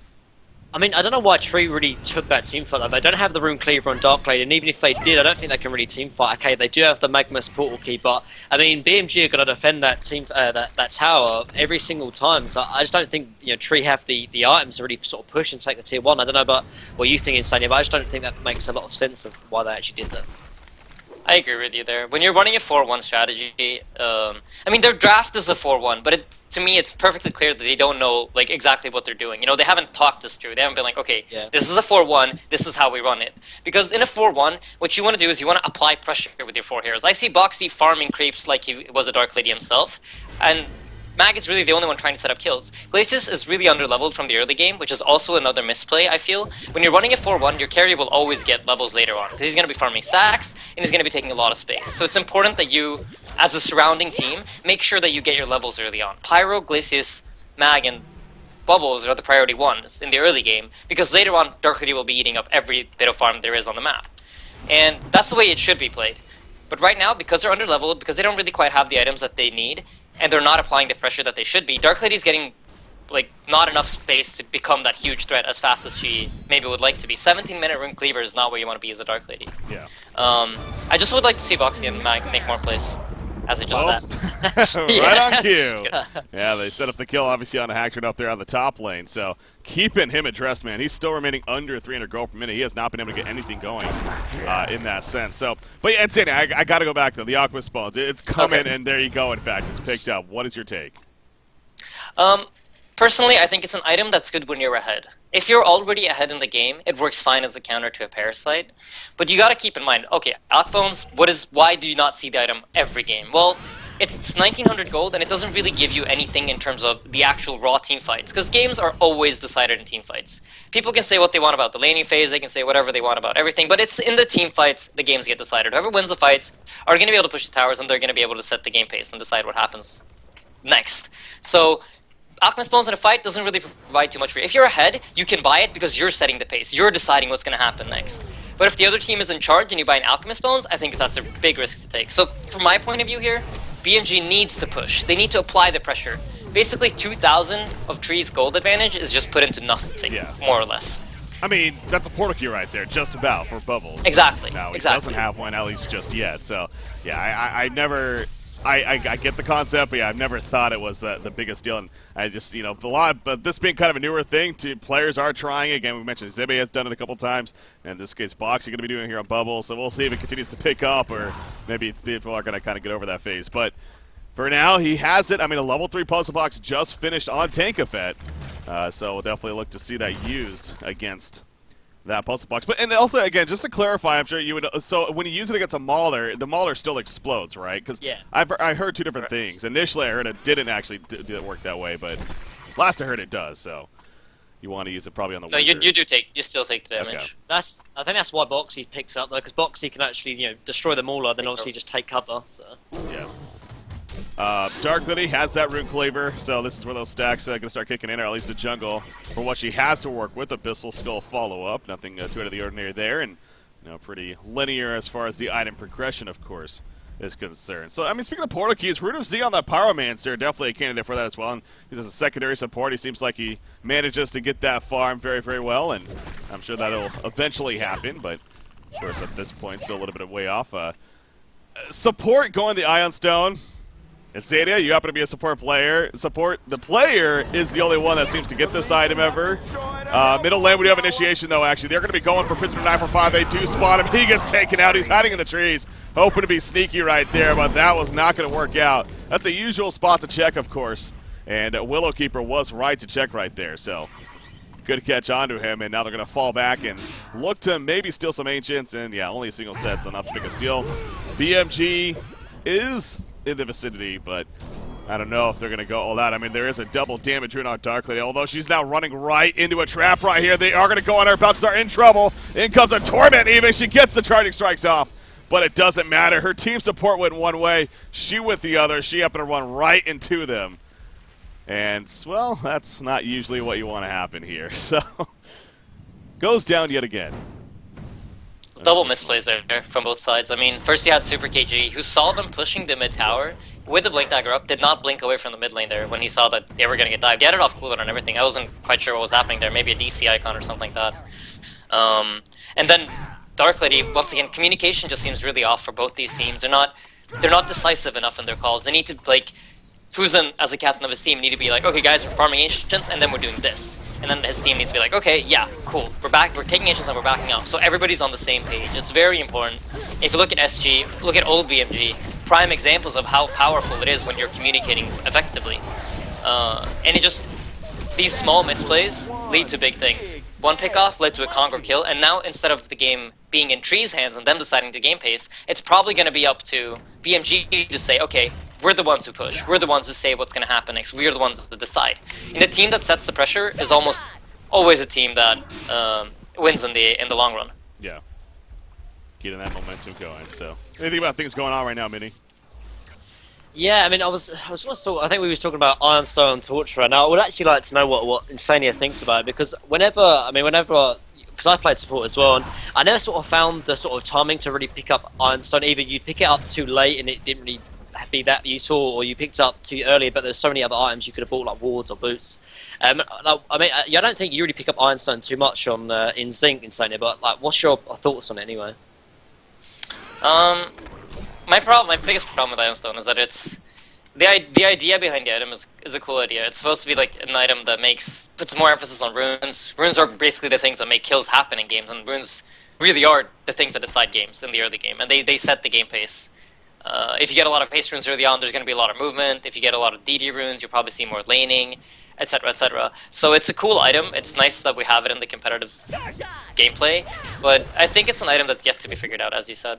I mean, I don't know why Tree really took that team fight. They don't have the Rune Cleaver on Dark Lady, and even if they did, I don't think they can really team fight. Okay, they do have the Magma's Portal Key, but I mean, BMG are going to defend that team, that tower every single time. So I just don't think Tree have the items to really sort of push and take the tier 1. I don't know about what you think, Insania, but I just don't think that makes a lot of sense of why they actually did that. I agree with you there. When you're running a 4-1 strategy, I mean, their draft is a 4-1, but to me, it's perfectly clear that they don't know exactly what they're doing. They haven't talked this through. They haven't been like, okay, This is a 4-1, this is how we run it. Because in a 4-1, what you want to do is you want to apply pressure with your 4 heroes. I see Boxy farming creeps like he was a Dark Lady himself, and Mag is really the only one trying to set up kills. Glacius is really underleveled from the early game, which is also another misplay, I feel. When you're running a 4-1, your carry will always get levels later on, because he's going to be farming stacks, and he's going to be taking a lot of space. So it's important that you, as a surrounding team, make sure that you get your levels early on. Pyro, Glacius, Mag, and Bubbles are the priority ones in the early game, because later on, Dark Lady will be eating up every bit of farm there is on the map. And that's the way it should be played. But right now, because they're underleveled, because they don't really quite have the items that they need, and they're not applying the pressure that they should be, Dark Lady's getting not enough space to become that huge threat as fast as she maybe would like to be. 17-minute Rune Cleaver is not where you want to be as a Dark Lady. Yeah. I just would like to see Boxy and Mag make more plays as it does that. Right on cue. Yeah, they set up the kill, obviously, on a Hackard up there on the top lane. So keeping him addressed, man. He's still remaining under 300 gold per minute. He has not been able to get anything going in that sense. So, but yeah, Insania, I got to go back to the Aqua Spawns. It's coming, and there you go. In fact, it's picked up. What is your take? Personally, I think it's an item that's good when you're ahead. If you're already ahead in the game, it works fine as a counter to a Parasite. But you gotta keep in mind, okay, Outbones, why do you not see the item every game? Well, it's 1900 gold, and it doesn't really give you anything in terms of the actual raw team fights, because games are always decided in team fights. People can say what they want about the laning phase, they can say whatever they want about everything, but it's in the team fights the games get decided. Whoever wins the fights are going to be able to push the towers, and they're going to be able to set the game pace and decide what happens next. So Alchemist Bones in a fight doesn't really provide too much for you. If you're ahead, you can buy it because you're setting the pace. You're deciding what's going to happen next. But if the other team is in charge and you buy an Alchemist Bones, I think that's a big risk to take. So from my point of view here, BMG needs to push. They need to apply the pressure. Basically, 2,000 of Tree's gold advantage is just put into nothing, more or less. I mean, that's a portal key right there, just about, for Bubbles. Exactly. Now, he doesn't have one, at least just yet. So, yeah, I never... I get the concept, but yeah, I've never thought it was the biggest deal. And I just, you know, but this being kind of a newer thing, players are trying. Again, we mentioned Zibe has done it a couple times, and in this case, Boxy going to be doing it here on Bubble. So we'll see if it continues to pick up, or maybe people are going to kind of get over that phase. But for now, he has it. I mean, a level 3 puzzle box just finished on Tankafet, so we'll definitely look to see that used against that puzzle box. But and also, again, just to clarify, I'm sure you would. So when you use it against a Mauler, the Mauler still explodes, right? Because I heard two different things. Initially, I heard it didn't actually didn't work that way, but last I heard it does. So you want to use it probably on the. No, wizard. you still take the damage. Okay. I think that's why Boxy picks up though, because Boxy can actually destroy the Mauler, then obviously just take cover. So. Yeah. Dark Lily has that Rune Cleaver, so this is where those stacks going to start kicking in, or at least the jungle, for what she has to work with. Abyssal Skull follow-up, nothing too out of the ordinary there, and pretty linear as far as the item progression, of course, is concerned. So, I mean, speaking of portal keys, Rune of Z on that Pyromancer, definitely a candidate for that as well, and he does a secondary support. He seems like he manages to get that farm very, very well, and I'm sure that'll eventually happen, but, of course, at this point, still a little bit of way off. Support going the Ion Stone. It's Zadia, you happen to be a support player. The player is the only one that seems to get this item ever. Middle lane, we do have initiation, though, actually. They're going to be going for Prisoner 945. They do spot him. He gets taken out. He's hiding in the trees. Hoping to be sneaky right there, but that was not going to work out. That's a usual spot to check, of course. And Willowkeeper was right to check right there, so good catch onto him. And now they're going to fall back and look to maybe steal some Ancients. And, yeah, only a single set, so not the biggest deal. BMG is in the vicinity, but I don't know if they're going to go all out. I mean, there is a double damage rune on Dark Lady, although she's now running right into a trap right here. They are going to go on her, about to start in trouble. In comes a Torment even. She gets the charging strikes off, but it doesn't matter. Her team support went one way, she went the other. She happened to run right into them. And, well, that's not usually what you want to happen here. So, goes down yet again. Double misplays there from both sides. I mean, first you had Super KG, who saw them pushing the mid tower with the Blink Dagger up, did not blink away from the mid lane there when he saw that they were going to get dived. He had it off cooldown and everything. I wasn't quite sure what was happening there. Maybe a DC icon or something like that. And then Dark Lady, once again, communication just seems really off for both these teams. They're not decisive enough in their calls. They need to, like, Fusen, as a captain of his team, need to be like, okay guys, we're farming Ancients, and then we're doing this. And then his team needs to be like, okay, yeah, cool. We're taking Ancients and we're backing off. So everybody's on the same page. It's very important. If you look at SG, look at old BMG, prime examples of how powerful it is when you're communicating effectively. And these small misplays lead to big things. One pickoff led to a Conquer kill, and now instead of the game being in Tree's hands and them deciding the game pace, it's probably going to be up to BMG to say, okay, we're the ones who push. We're the ones who say what's going to happen next. We're the ones that decide. And a team that sets the pressure is almost always a team that wins in the long run. Yeah. Getting that momentum going. So, anything about things going on right now, Minnie? Yeah, I mean, I think we were talking about Ironstone and Torturer. Now, I would actually like to know what Insania thinks about it, because because I played support as well, and I never sort of found the sort of timing to really pick up Ironstone. Either you'd pick it up too late and it didn't really be that useful, or you picked it up too early, but there's so many other items you could have bought, like wards or boots. I don't think you really pick up Ironstone too much on in Zinc Insania, but like, what's your thoughts on it anyway? My biggest problem with Ironstone is that it's the idea behind the item is a cool idea. It's supposed to be like an item that puts more emphasis on runes. Runes are basically the things that make kills happen in games, and runes really are the things that decide games in the early game, and they set the game pace. If you get a lot of haste runes early on, there's going to be a lot of movement. If you get a lot of DD runes, you'll probably see more laning, etc., etc. So it's a cool item. It's nice that we have it in the competitive gameplay, but I think it's an item that's yet to be figured out, as you said.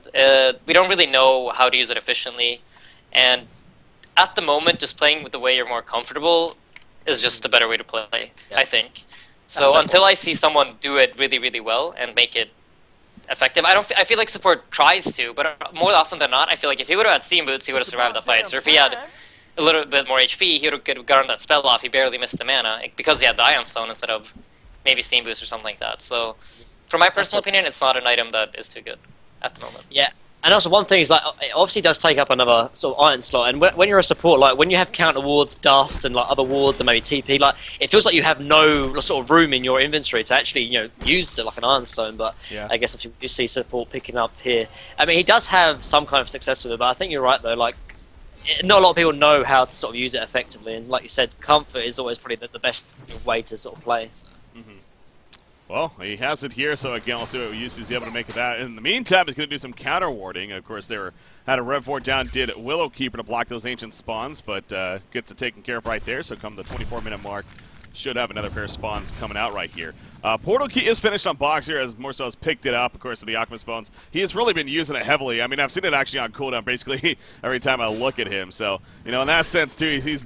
We don't really know how to use it efficiently, and at the moment, just playing with the way you're more comfortable is just the better way to play, I think. So until I see someone do it really, really well and make it effective, I feel like support tries to, but more often than not, I feel like if he would have had Steam Boots, he would have survived the fights. Or if he had a little bit more HP, he would have gotten that spell off. He barely missed the mana because he had the Ion Stone instead of maybe Steam Boost or something like that. So, from my personal opinion, it's not an item that is too good at the moment. Yeah. And also one thing is, like, it obviously does take up another sort of iron slot, and when you're a support, like, when you have counter wards, dust, and like other wards, and maybe TP, like, it feels like you have no sort of room in your inventory to actually, use like an iron stone, but yeah. I guess if you see support picking up here, I mean, he does have some kind of success with it, but I think you're right, though, like, not a lot of people know how to sort of use it effectively, and like you said, comfort is always probably the best way to sort of play, so. Well, he has it here, so again, we'll see what use he's able to make of that. In the meantime, he's going to do some counter warding. Of course, they had a Rev 4 down, did Willow Keeper to block those ancient spawns, but gets it taken care of right there. So come the 24-minute mark, should have another pair of spawns coming out right here. Portal Key is finished on box here, as Morso has picked it up, of course, of the Alchemist Bones. He has really been using it heavily. I mean, I've seen it actually on cooldown basically every time I look at him. So, in that sense, too, he's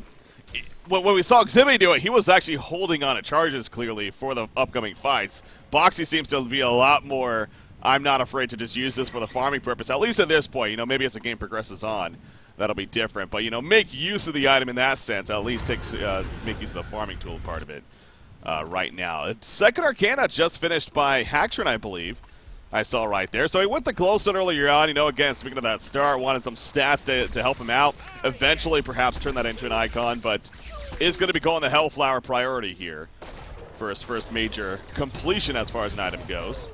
when we saw Ximmy do it, he was actually holding on to charges clearly for the upcoming fights. Boxy seems to be a lot more, I'm not afraid to just use this for the farming purpose, at least at this point. Maybe as the game progresses on, that'll be different. But, make use of the item in that sense, at least make use of the farming tool part of it right now. It's Second Arcana just finished by Haxtron, I believe. I saw right there. So he went the glow stone earlier on. Again, speaking of that start, wanted some stats to help him out. Eventually, perhaps turn that into an icon, but is going to be going the Hellflower priority here for his first major completion as far as an item goes.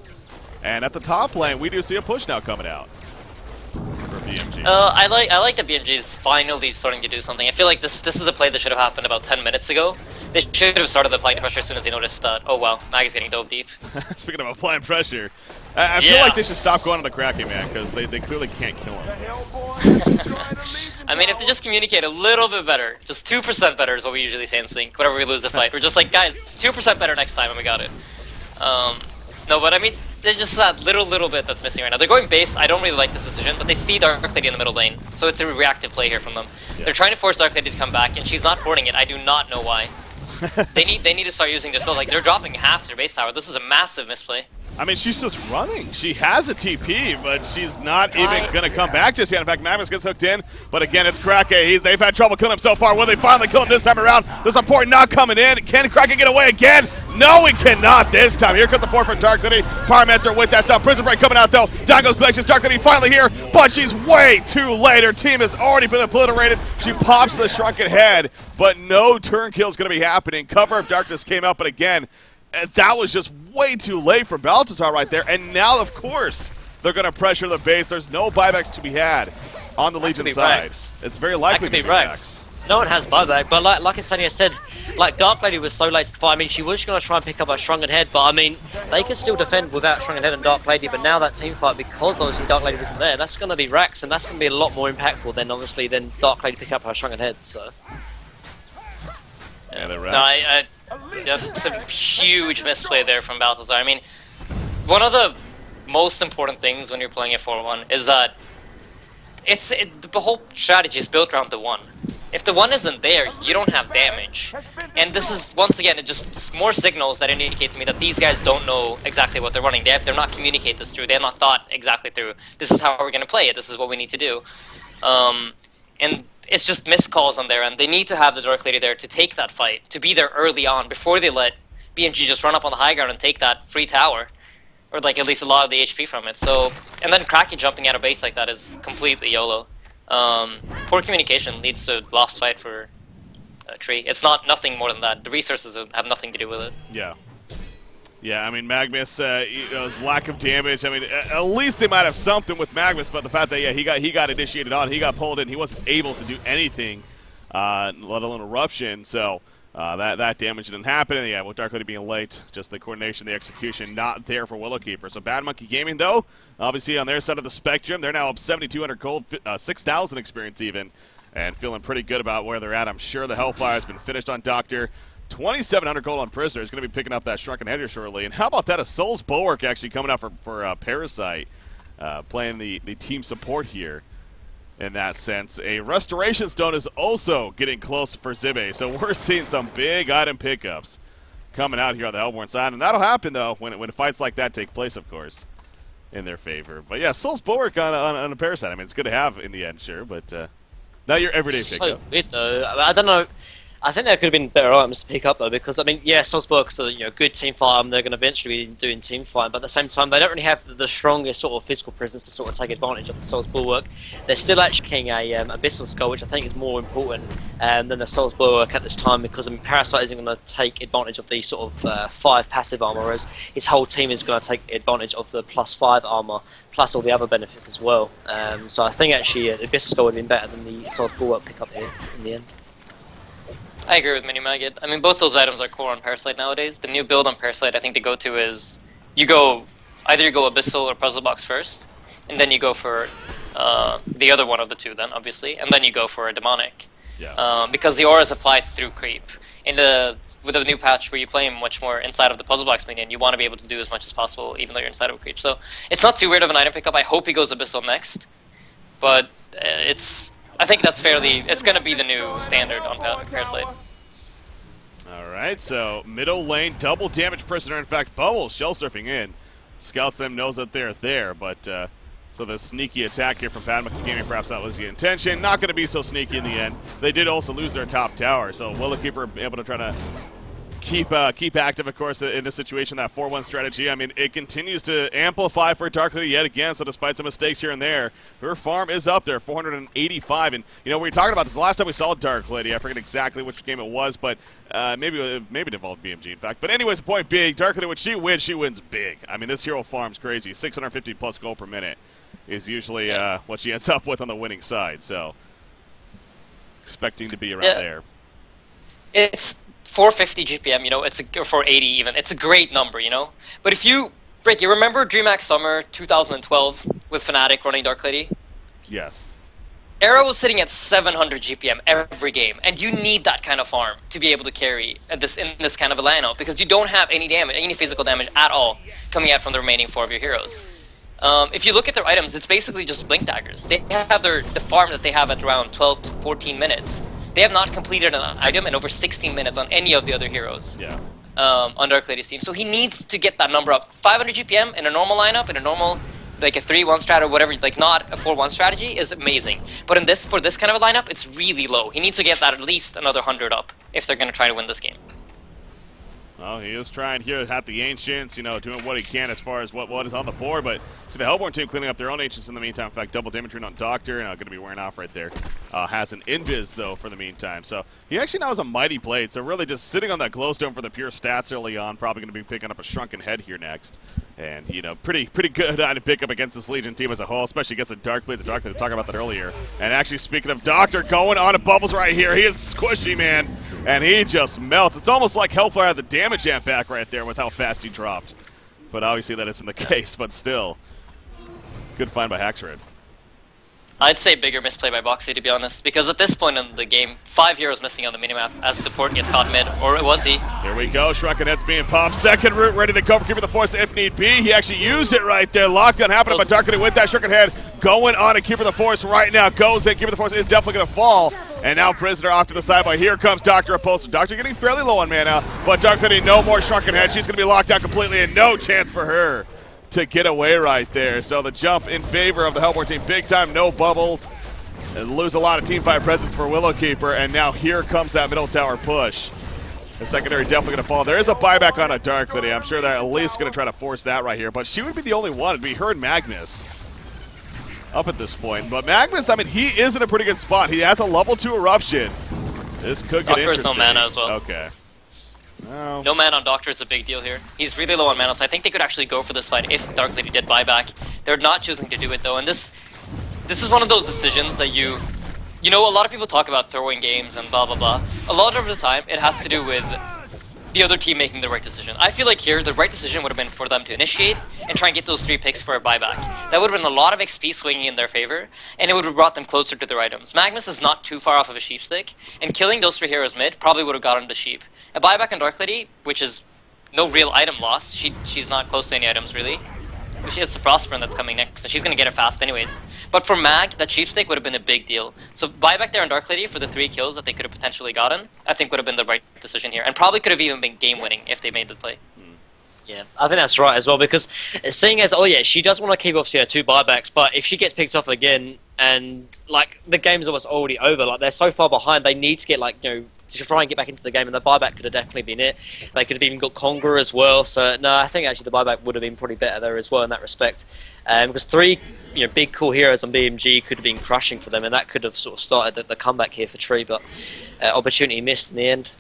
And at the top lane, we do see a push now coming out for BMG. I like that BMG is finally starting to do something. I feel like this is a play that should have happened about 10 minutes ago. They should have started applying pressure as soon as they noticed that, oh wow, Mag is getting dove deep. Speaking of applying pressure, I feel like they should stop going on the Kraken, man, because they clearly can't kill him. I mean, if they just communicate a little bit better, just 2% better is what we usually say in Sync, whenever we lose the fight. We're just like, guys, 2% better next time, and we got it. No, but I mean, there's just that little bit that's missing right now. They're going base. I don't really like this decision, but they see Dark Lady in the middle lane, so it's a reactive play here from them. Yeah. They're trying to force Dark Lady to come back, and she's not hoarding it. I do not know why. they need to start using this build. Like, they're dropping half their base tower. This is a massive misplay. I mean, she's just running. She has a TP, but she's not even going to come back just yet. In fact, Magnus gets hooked in, but again, it's Krake. They've had trouble killing him so far. Will they finally kill him this time around? The support not coming in. Can Krake get away again? No, he cannot this time. Here comes the 4 from Dark Lady. Pyromancer with that stuff. Prison Break coming out, though. Down goes Glacius. Dark Lady finally here, but she's way too late. Her team has already been obliterated. She pops the Shrunken Head, but no turn kill is going to be happening. Cover of Darkness came out, but again, that was just way too late for Balthazar right there. And now, of course, they're going to pressure the base. There's no buybacks to be had on the Legion side. Rex. It's very likely to be Rex. No one has buyback, but like Insania said, like Dark Lady was so late to the fight. I mean, she was going to try and pick up a Shrunken Head, but I mean, they could still defend without Shrunken Head and Dark Lady. But now that team fight, because obviously Dark Lady wasn't there, that's going to be Rex, and that's going to be a lot more impactful than obviously than Dark Lady pick up her Shrunken Head. So. Yeah, the Rex. No, just some huge misplay there from Balthazar. I mean, one of the most important things when you're playing a 4-1 is that the whole strategy is built around the 1. If the 1 isn't there, you don't have damage. And this is, once again, it just more signals that indicate to me that these guys don't know exactly what they're running. They're not communicated this through. They have not thought exactly through, this is how we're going to play it. This is what we need to do. And it's just missed calls on their end. They need to have the Dark Lady there to take that fight, to be there early on before they let BMG just run up on the high ground and take that free tower, or like at least a lot of the HP from it. So, and then Kraken jumping out of base like that is completely YOLO. Poor communication leads to lost fight for Tree. It's nothing more than that. The resources have nothing to do with it. Yeah. Yeah, I mean, Magnus, lack of damage. I mean, at least they might have something with Magnus, but the fact that, yeah, he got initiated on, he got pulled in, he wasn't able to do anything, let alone eruption, so that damage didn't happen. And, yeah, with Dark Lady being late, just the coordination, the execution, not there for Willowkeeper. So Bad Monkey Gaming, though, obviously on their side of the spectrum, they're now up 7,200 gold, 6,000 experience even, and feeling pretty good about where they're at. I'm sure the Hellfire has been finished on Doctor. 2,700 gold on Prisoner is going to be picking up that Shrunken Head here shortly. And how about that? A Soul's Bulwark actually coming out for Parasite, playing the team support here. in that sense. A Restoration Stone is also getting close for Zibe, so we're seeing some big item pickups coming out here on the Hellborn side, and that'll happen, though, when fights like that take place, of course, in their favor. But, yeah, Soul's Bulwark on a Parasite. I mean, it's good to have in the end, sure, but not your everyday pickup. So weird, though. I don't know. I think there could have been better items to pick up, though, because, I mean, yeah, Soul's Bulwark's a good team fight, and they're going to eventually be doing team fight, but at the same time, they don't really have the strongest sort of physical presence to sort of take advantage of the Soul's Bulwark. They're still actually kicking a Abyssal Skull, which I think is more important than the Soul's Bulwark at this time, because, I mean, Parasite isn't going to take advantage of the sort of 5 passive armor, whereas his whole team is going to take advantage of the +5 armor, plus all the other benefits as well. So I think, actually, the Abyssal Skull would have been better than the Soul's Bulwark pickup here in the end. I agree with Minimagid. I mean, both those items are core on Parasite nowadays. The new build on Parasite, I think the go-to is either you go Abyssal or Puzzle Box first, and then you go for the other one of the two then, obviously, and then you go for a Demonic. Yeah. Because the aura is applied through Creep. With a new patch where you play much more inside of the Puzzle Box minion, you want to be able to do as much as possible, even though you're inside of a Creep. So it's not too weird of an item pickup. I hope he goes Abyssal next, but I think that's it's going to be the new standard on Parasite. Alright, so middle lane, double damage prisoner. In fact, Bubbles shell surfing in. Scouts them, knows that they're there, but so the sneaky attack here from Padma Gaming, perhaps that was the intention. Not going to be so sneaky in the end. They did also lose their top tower, so Willowkeeper able to try to keep active, of course, in this situation, that 4-1 strategy. I mean, it continues to amplify for Dark Lady yet again, so despite some mistakes here and there, her farm is up there, 485. And, we were talking about this the last time we saw Dark Lady. I forget exactly which game it was, but maybe it involved BMG, in fact. But anyways, the point being, Dark Lady, when she wins big. I mean, this hero farm's crazy. 650-plus gold per minute is usually what she ends up with on the winning side, so expecting to be around there. It's 450 GPM, or 480 even. It's a great number, But if you remember DreamHack Summer 2012 with Fnatic running Dark Lady? Yes. Arrow was sitting at 700 GPM every game, and you need that kind of farm to be able to carry in this kind of a lineup, because you don't have any physical damage at all coming out from the remaining 4 of your heroes. If you look at their items, it's basically just Blink Daggers. They have the farm that they have at around 12 to 14 minutes. They have not completed an item in over 16 minutes on any of the other heroes on Dark Lady's team. So he needs to get that number up. 500 GPM in a normal lineup, in a normal, like a 3-1 strat or whatever, like not a 4-1 strategy, is amazing. But for this kind of a lineup, it's really low. He needs to get that at least another 100 up if they're going to try to win this game. Well, he is trying here at the Ancients, doing what he can as far as what is on the board, but see the Hellborn team cleaning up their own Ancients in the meantime. In fact, double damage on Doctor, going to be wearing off right there. Has an Invis, though, for the meantime. So he actually now has a Mighty Blade, so really just sitting on that Glowstone for the pure stats early on. Probably going to be picking up a Shrunken Head here next. And, pretty good item pickup against this Legion team as a whole, especially against the Dark Blades. The Dark Blades, talking about that earlier. And actually, speaking of Doctor, going on to Bubbles right here. He is squishy, man. And he just melts. It's almost like Hellfire had the damage amp back right there with how fast he dropped. But obviously that isn't the case, but still. Good find by Haxred. I'd say bigger misplay by Boxy, to be honest, because at this point in the game, 5 heroes missing on the minimap as support gets caught mid, or was he? Here we go, Shrunken Head's being popped. Second route ready to cover, Keeper of the Force if need be. He actually used it right there. Lockdown happening, but Dark Lady with that Shrunken Head going on to Keeper of the Force right now. Goes in, Keeper of the Force is definitely going to fall. And now Prisoner off to the side, but here comes Dr. Repulsive. Doctor getting fairly low on mana, but Dark Lady no more Shrunken Head. She's going to be locked out completely and no chance for her to get away right there. So the jump in favor of the Hellborn team big time, no Bubbles. And lose a lot of teamfight presence for Willowkeeper, and now here comes that middle tower push. The secondary definitely going to fall. There is a buyback on a Dark Lady. I'm sure they're at least going to try to force that right here, but she would be the only one. It'd be her and Magnus up at this point. But Magnus, I mean, he is in a pretty good spot. He has a level 2 eruption. This could get interesting. No mana as well. Okay. Oh. No mana on Doctor is a big deal here. He's really low on mana, so I think they could actually go for this fight if Dark Lady did buyback. They're not choosing to do it, though, and this is one of those decisions that a lot of people talk about throwing games and blah blah blah. A lot of the time, it has to do with the other team making the right decision. I feel like here, the right decision would have been for them to initiate and try and get those 3 picks for a buyback. That would have been a lot of XP swinging in their favor, and it would have brought them closer to their items. Magnus is not too far off of a sheep stick, and killing those 3 heroes mid probably would have gotten the sheep. A buyback on Dark Lady, which is no real item loss, she's not close to any items really, which is the Frostburn that's coming next, and she's going to get it fast anyways. But for Mag, that Sheepstake would have been a big deal. So buyback there on Dark Lady for the 3 kills that they could have potentially gotten, I think would have been the right decision here. And probably could have even been game-winning if they made the play. Yeah, I think that's right as well, because seeing as, oh yeah, she does want to keep obviously her 2 buybacks, but if she gets picked off again, and like the game's almost already over, like they're so far behind, they need to get like, you know, to try and get back into the game, and the buyback could have definitely been it. They could have even got Conga as well, so no, I think actually the buyback would have been probably better there as well in that respect. Because 3, you know, big cool heroes on BMG could have been crushing for them, and that could have sort of started the comeback here for Tree, but opportunity missed in the end.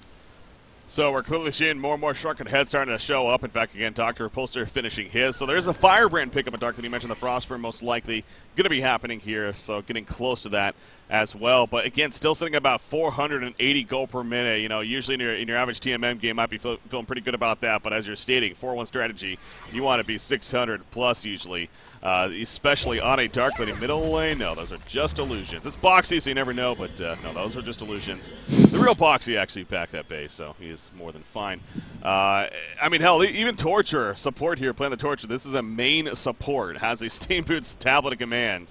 So we're clearly seeing more and more Shrunken Heads starting to show up. In fact, again, Dr. Repulsor finishing his. So there's a Firebrand pickup at Dark that you mentioned. The Frostburn most likely going to be happening here, so getting close to that as well. But again, still sitting at about 480 gold per minute. You know, usually in your average TMM game, might be feeling pretty good about that. But as you're stating, 4-1 strategy, you want to be 600 plus usually. Especially on a Dark Lady middle lane. No, those are just illusions. It's Boxy, so you never know, but no, those are just illusions. The real Boxy actually backed that base, so he is more than fine. I mean, hell, even Torture support here, playing the Torture. This is a main support. Has a Stain Boots tablet of command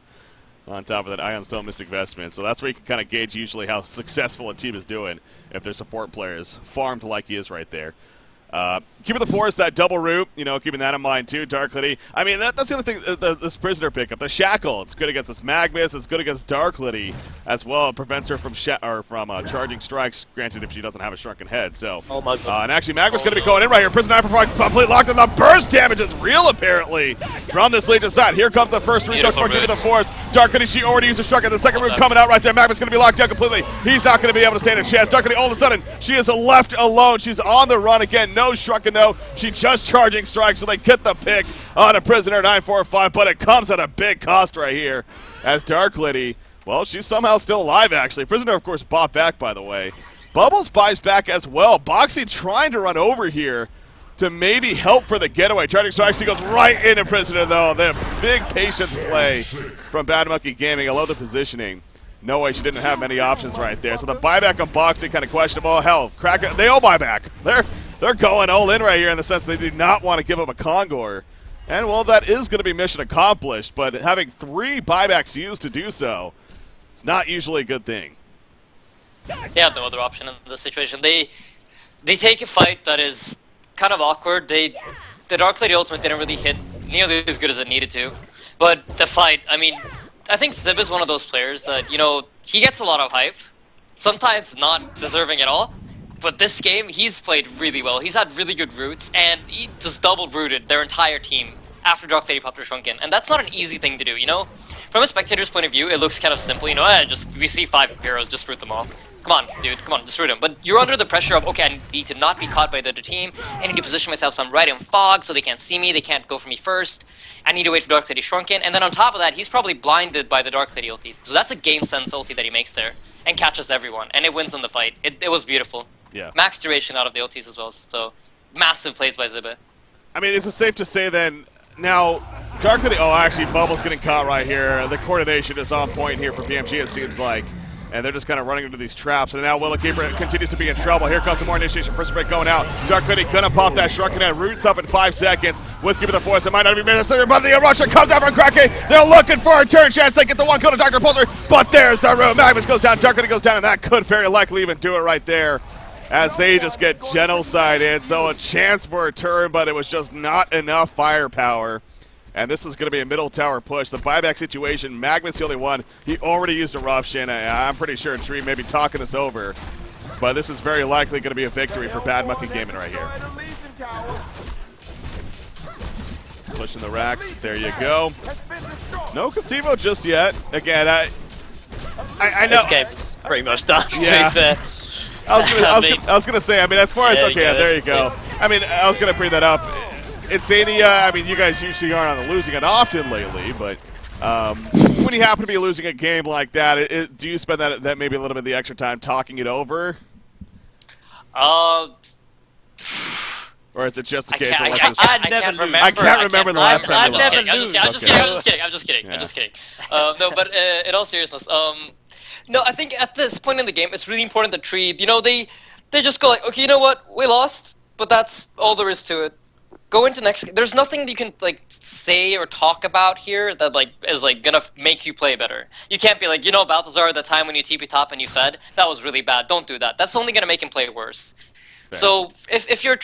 on top of that Ion Stone Mystic Vestment. So that's where you can kind of gauge usually how successful a team is doing if their support players farmed like he is right there. Keeping the Forest, that double root, you know, keeping that in mind too, Dark Lady. I mean, that's the other thing, this Prisoner pickup. The Shackle, it's good against this Magmus, it's good against Dark Lady as well. It prevents her from charging strikes, granted if she doesn't have a Shrunken Head. So, oh my God. And actually Magmus going to be going in right here. Prisoner complete locked in. The burst damage is real apparently from this Legion side. Here comes the first root, keeping the Forest. Dark Lady, she already used a Shrunken. The second root coming out right there. Magmus going to be locked down completely. He's not going to be able to stand a chance. Dark Lady, all of a sudden, she is left alone. She's on the run again. No Shrunken though. She just charging strikes, so they get the pick on a Prisoner 945, but it comes at a big cost right here as Dark Lady, well, she's somehow still alive, actually. Prisoner, of course, bought back, by the way. Bubbles buys back as well. Boxy trying to run over here to maybe help for the getaway. Charging strikes, he goes right into Prisoner, though. The big patience play from Bad Monkey Gaming. I love the positioning. No way, she didn't have many options right there. So the buyback on Boxy kind of questionable. Hell, Kraken, they all buy back. They're going all in right here in the sense they do not want to give up a Kongor. And, well, that is going to be mission accomplished, but having 3 buybacks used to do so is not usually a good thing. They have no other option in this situation. They take a fight that is kind of awkward. The Dark Lady ultimate didn't really hit nearly as good as it needed to. But the fight, I mean, I think Zib is one of those players that, you know, he gets a lot of hype, sometimes not deserving at all. But this game, he's played really well. He's had really good roots, and he just double-rooted their entire team after Dark Lady popped her Shrunken. And that's not an easy thing to do, you know? From a spectator's point of view, it looks kind of simple, you know? We see 5 heroes, just root them all. Come on, dude, come on, just root them. But you're under the pressure of, okay, I need to not be caught by the other team. I need to position myself so I'm right in fog so they can't see me, they can't go for me first. I need to wait for Dark Lady Shrunken. And then on top of that, he's probably blinded by the Dark Lady ulti. So that's a game sense ulti that he makes there and catches everyone. And it wins them the fight. It was beautiful. Yeah. Max duration out of the ultis as well, so massive plays by Ziba. I mean, is it safe to say then, now, Dark Lady, oh, actually, Bubble's getting caught right here. The coordination is on point here for BMG, it seems like. And they're just kind of running into these traps. And now Willowkeeper continues to be in trouble. Here comes some more initiation. First break going out. Dark Lady gonna pop that Shrunken Head. Roots up in 5 seconds. With Keeper the Force. It might not be necessary, but the Russia comes out from Kraken. They're looking for a turn chance. They get the 1 kill to Dr. Repulsor. But there's the room. Magnus goes down. Dark Lady goes down. And that could very likely even do it right there, as they just get genocided. So a chance for a turn, but it was just not enough firepower. And this is going to be a middle tower push. The buyback situation, Magnus the only one. He already used Eruption. I'm pretty sure Tree may be talking this over. But this is very likely going to be a victory for Bad Monkey Gaming right here. Pushing the racks. There you go. No Concevo just yet. Again, I know. This game is pretty much done, Yeah. to be fair. I was gonna say, I mean, as far as, Yeah, okay, yeah, there you that's go. I mean, I was going to bring that up. Insania, I mean, you guys usually aren't on the losing end often lately, but when you happen to be losing a game like that, do you spend that maybe a little bit of the extra time talking it over? Or is it just a case of let's just... I can't remember. I can't remember the last time we lost. I'm just kidding. No, but in all seriousness, no, I think at this point in the game, it's really important to treat, you know, they just go like, okay, you know what, we lost, but that's all there is to it. go into next. There's nothing you can like say or talk about here that like is like gonna make you play better. You can't be like, Balthazar, the time when you TP top and you fed, that was really bad. Don't do that. That's only gonna make him play worse. Fair. So if you're